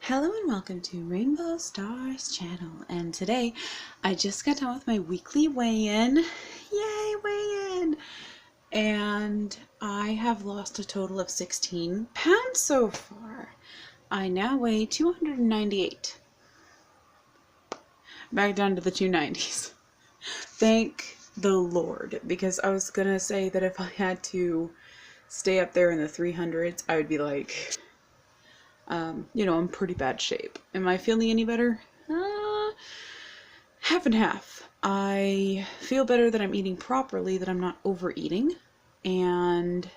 Hello and welcome to Rainbow Stars channel, and today I just got done with my weekly weigh-in. Yay, weigh-in! And I have lost a total of 16 pounds so far. I now weigh 298. Back down to the 290s. Thank the Lord, because I was gonna say that if I had to stay up there in the 300s, I would be like, in pretty bad shape. Am I feeling any better? Half and half. I feel better that I'm eating properly, that I'm not overeating, and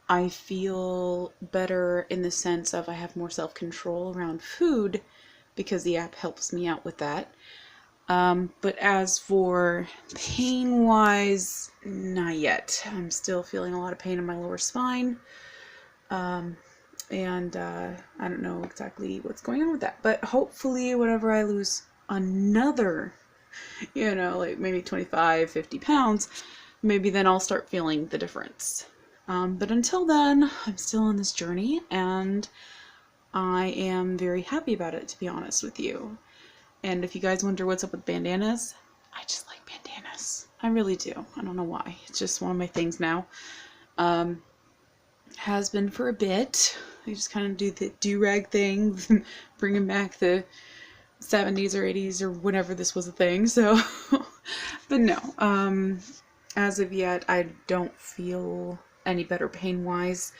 I feel better in the sense of I have more self-control around food because the app helps me out with that. But as for pain-wise, not yet. I'm still feeling a lot of pain in my lower spine. And I don't know exactly what's going on with that. But hopefully whenever I lose another, like maybe 25, 50 pounds, maybe then I'll start feeling the difference. But until then, I'm still on this journey, and I am very happy about it, to be honest with you. And if you guys wonder what's up with bandanas, I just like bandanas. I really do. I don't know why. It's just one of my things now. Has been for a bit. I just kind of do the do-rag thing, bringing back the 70s or 80s or whenever this was a thing. So, but no. As of yet, I don't feel any better pain-wise.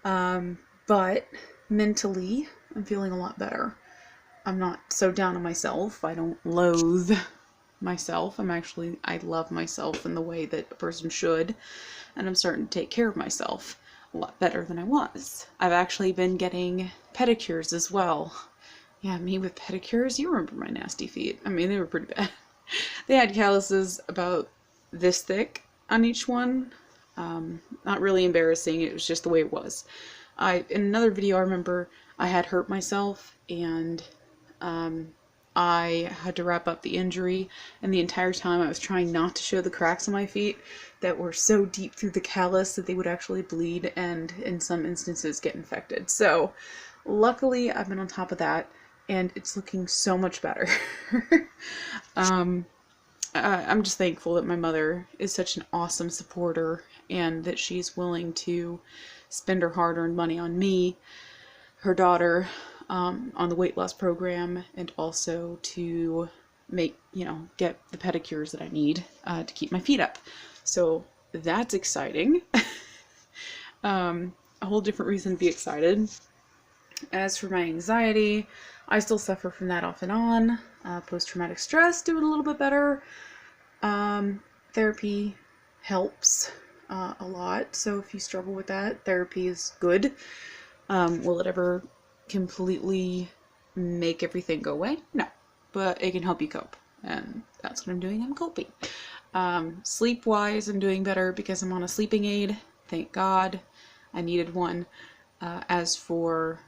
But mentally, I'm feeling a lot better. I'm not so down on myself. I don't loathe myself. I love myself in the way that a person should. And I'm starting to take care of myself a lot better than I was. I've actually been getting pedicures as well. Yeah, me with pedicures. You remember my nasty feet. I mean, they were pretty bad. They had calluses about this thick on each one. Not really embarrassing. It was just the way it was. In another video, I remember I had hurt myself, and I had to wrap up the injury, and the entire time I was trying not to show the cracks on my feet that were so deep through the callus that they would actually bleed and in some instances get infected. So luckily I've been on top of that, and it's looking so much better. I'm just thankful that my mother is such an awesome supporter, and that she's willing to spend her hard-earned money on me, her daughter, on the weight loss program, and also to get the pedicures that I need to keep my feet up. So that's exciting. A whole different reason to be excited. As for my anxiety, I still suffer from that off and on. Post-traumatic stress, doing a little bit better. Therapy helps a lot. So if you struggle with that, therapy is good. Will it ever completely make everything go away? No, but it can help you cope, and that's what I'm doing. I'm coping. Sleep wise, I'm doing better because I'm on a sleeping aid. Thank God. I needed one. As for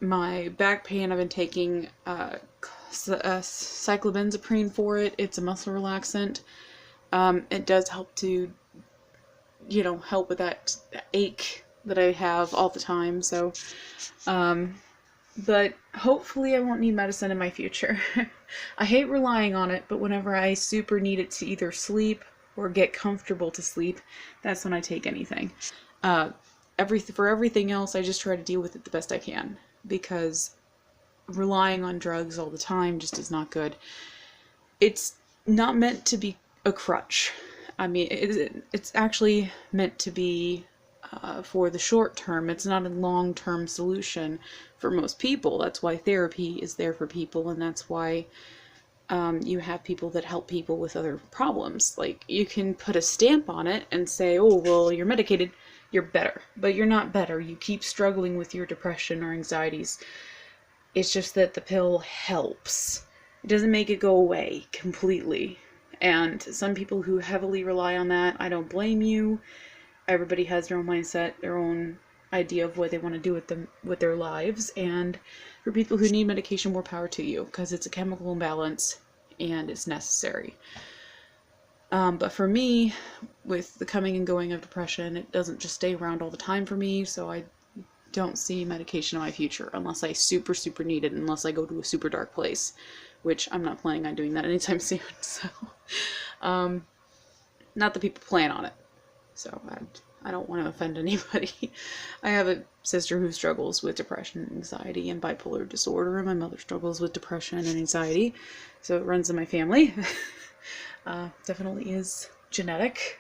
my back pain, I've been taking cyclobenzaprine for it. It's a muscle relaxant. It does help to help with that ache that I have all the time. So but hopefully I won't need medicine in my future. I hate relying on it, but whenever I super need it to either sleep or get comfortable to sleep, that's when I take anything. For everything else, I just try to deal with it the best I can, because relying on drugs all the time just is not good. It's not meant to be a crutch. I mean, it's actually meant to be for the short term. It's not a long-term solution for most people. That's why therapy is there for people, and that's why you have people that help people with other problems. Like, you can put a stamp on it and say, oh, well, you're medicated, you're better. But you're not better. You keep struggling with your depression or anxieties. It's just that the pill helps. It doesn't make it go away completely. And some people who heavily rely on that, I don't blame you. Everybody has their own mindset, their own idea of what they want to do with their lives, and for people who need medication, more power to you, because it's a chemical imbalance and it's necessary. But for me, with the coming and going of depression, it doesn't just stay around all the time for me, so I don't see medication in my future unless I super, super need it, unless I go to a super dark place, which I'm not planning on doing that anytime soon. So, not that people plan on it. So I don't want to offend anybody. I have a sister who struggles with depression and anxiety and bipolar disorder, and my mother struggles with depression and anxiety. So it runs in my family. Definitely is genetic.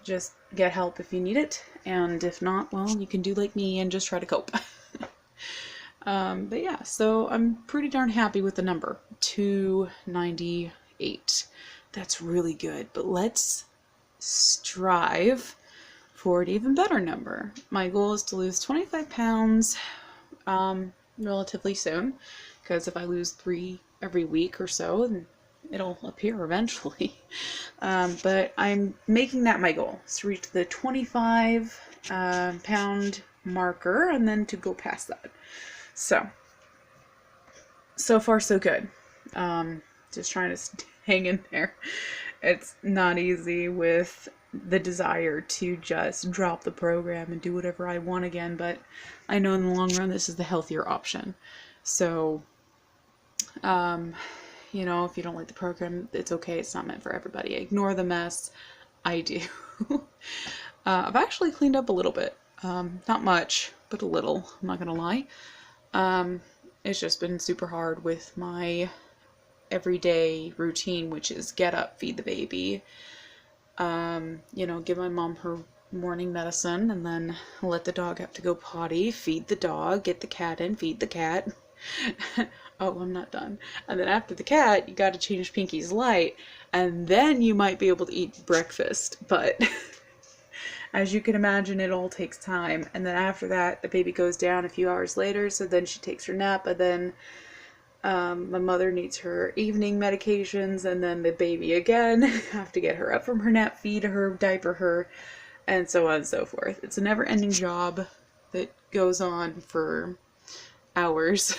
Just get help if you need it, and if not, well, you can do like me and just try to cope. But yeah, so I'm pretty darn happy with the number 298. That's really good, but let's strive for an even better number. My goal is to lose 25 pounds relatively soon, because if I lose 3 every week or so, then it'll appear eventually. But I'm making that my goal, is to reach the 25 pound marker and then to go past that. So far so good. Just trying to hang in there. It's not easy with the desire to just drop the program and do whatever I want again, but I know in the long run this is the healthier option. So, you know, if you don't like the program, it's okay. It's not meant for everybody. Ignore the mess. I do. I've actually cleaned up a little bit. Not much, but a little. I'm not gonna lie. It's just been super hard with my everyday routine, which is get up, feed the baby, you know, give my mom her morning medicine, and then let the dog have to go potty, feed the dog, get the cat in, feed the cat. Oh, I'm not done. And then after the cat, you gotta change Pinky's light, and then you might be able to eat breakfast, but as you can imagine, it all takes time. And then after that, the baby goes down a few hours later, so then she takes her nap, and then my mother needs her evening medications, and then the baby again. Have to get her up from her nap, feed her, diaper her, and so on and so forth. It's a never-ending job that goes on for hours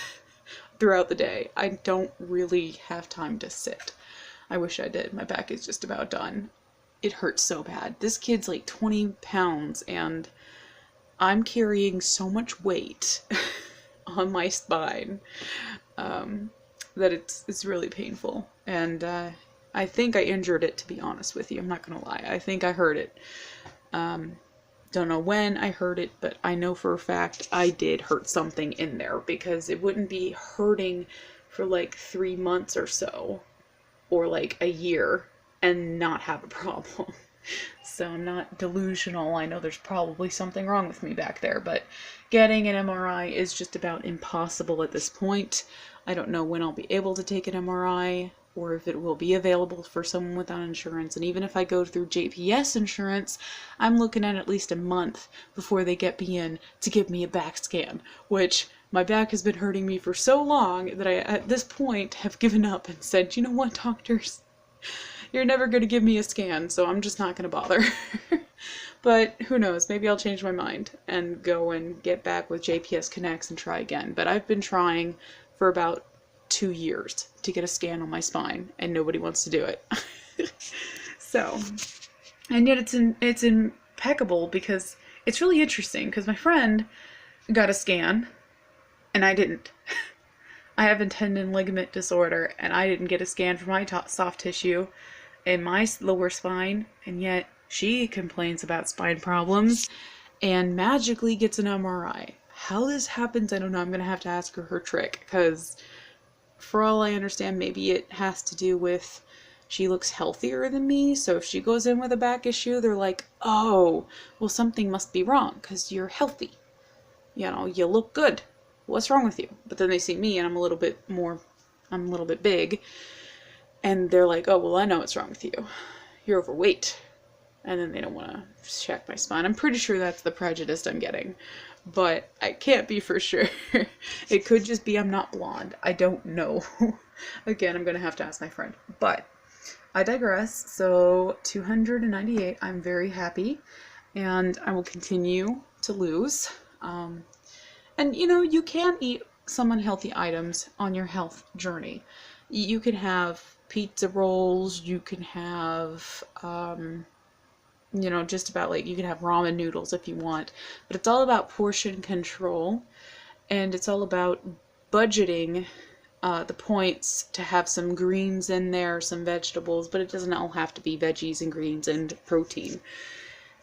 throughout the day. I don't really have time to sit. I wish I did. My back is just about done. It hurts so bad. This kid's like 20 pounds, and I'm carrying so much weight on my spine that it's really painful. And I think I injured it, to be honest with you. I'm not gonna lie. I think I hurt it. Don't know when I hurt it, but I know for a fact I did hurt something in there, because it wouldn't be hurting for like 3 months or so, or like a year, and not have a problem. So I'm not delusional. I know there's probably something wrong with me back there, but getting an MRI is just about impossible at this point. I don't know when I'll be able to take an MRI, or if it will be available for someone without insurance. And even if I go through JPS insurance, I'm looking at least a month before they get me in to give me a back scan, which my back has been hurting me for so long that I, at this point, have given up and said, you know what, doctors? You're never going to give me a scan, so I'm just not going to bother. But who knows, maybe I'll change my mind and go and get back with JPS Connects and try again. But I've been trying for about 2 years to get a scan on my spine, and nobody wants to do it. So, and yet it's impeccable, because it's really interesting, because my friend got a scan and I didn't. I have a tendon ligament disorder, and I didn't get a scan for my soft tissue in my lower spine, and yet she complains about spine problems and magically gets an MRI. How this happens, I don't know. I'm gonna have to ask her trick, because for all I understand, maybe it has to do with she looks healthier than me, so if she goes in with a back issue, they're like, oh, well, something must be wrong because you're healthy. You know, you look good. What's wrong with you? But then they see me, and I'm a little bit big, and they're like, oh, well, I know what's wrong with you. You're overweight. And then they don't want to check my spine. I'm pretty sure that's the prejudice I'm getting, but I can't be for sure. It could just be I'm not blonde. I don't know. Again, I'm going to have to ask my friend. But I digress. So 298, I'm very happy, and I will continue to lose. And you know, you can eat some unhealthy items on your health journey. You can have pizza rolls, you can have you know, just about like you can have ramen noodles if you want, but it's all about portion control, and it's all about budgeting the points to have some greens in there, some vegetables, but it doesn't all have to be veggies and greens and protein.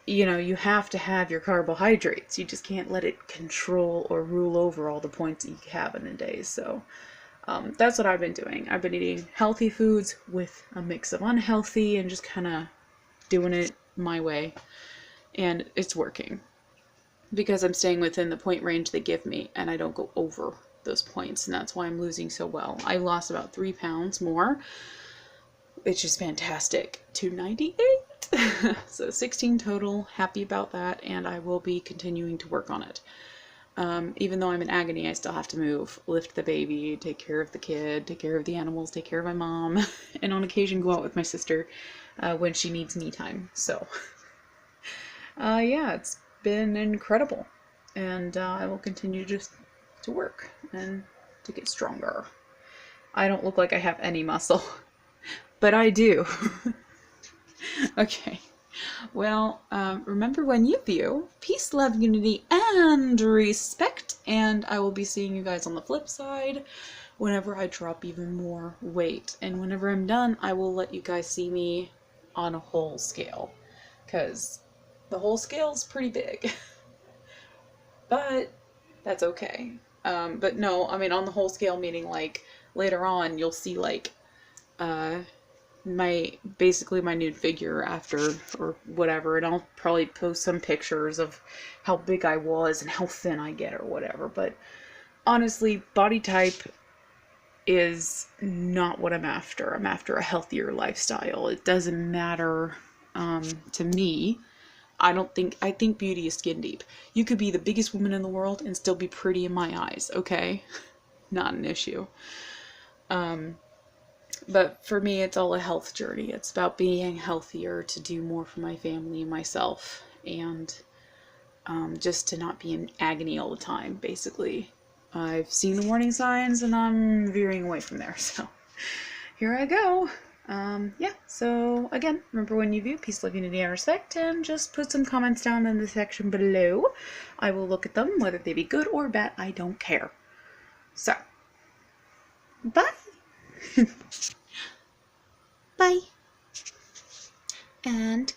You know, you have to have your carbohydrates. You just can't let it control or rule over all the points that you have in a day. So that's what I've been doing. I've been eating healthy foods with a mix of unhealthy and just kind of doing it my way. And it's working because I'm staying within the point range they give me and I don't go over those points. And that's why I'm losing so well. I lost about 3 pounds more, which is fantastic. 298. So 16 total. Happy about that. And I will be continuing to work on it. Even though I'm in agony, I still have to move, lift the baby, take care of the kid, take care of the animals, take care of my mom, and on occasion go out with my sister when she needs me time. So, yeah, it's been incredible. And I will continue just to work and to get stronger. I don't look like I have any muscle, but I do. Okay. Well, remember when you view, peace, love, unity, and respect. And I will be seeing you guys on the flip side whenever I drop even more weight. And whenever I'm done, I will let you guys see me on a whole scale. Because the whole scale is pretty big. But that's okay. But no, I mean on the whole scale meaning like later on you'll see like basically my nude figure after or whatever, and I'll probably post some pictures of how big I was and how thin I get or whatever. But honestly, body type is not what I'm after. I'm after a healthier lifestyle. It doesn't matter to me. I think beauty is skin deep. You could be the biggest woman in the world and still be pretty in my eyes, okay? Not an issue. But for me, it's all a health journey. It's about being healthier to do more for my family and myself, and just to not be in agony all the time, basically. I've seen the warning signs and I'm veering away from there, so here I go. Yeah, so again, remember when you view, peace, love, unity, and respect, and just put some comments down in the section below. I will look at them, whether they be good or bad, I don't care. So, bye! Bye. And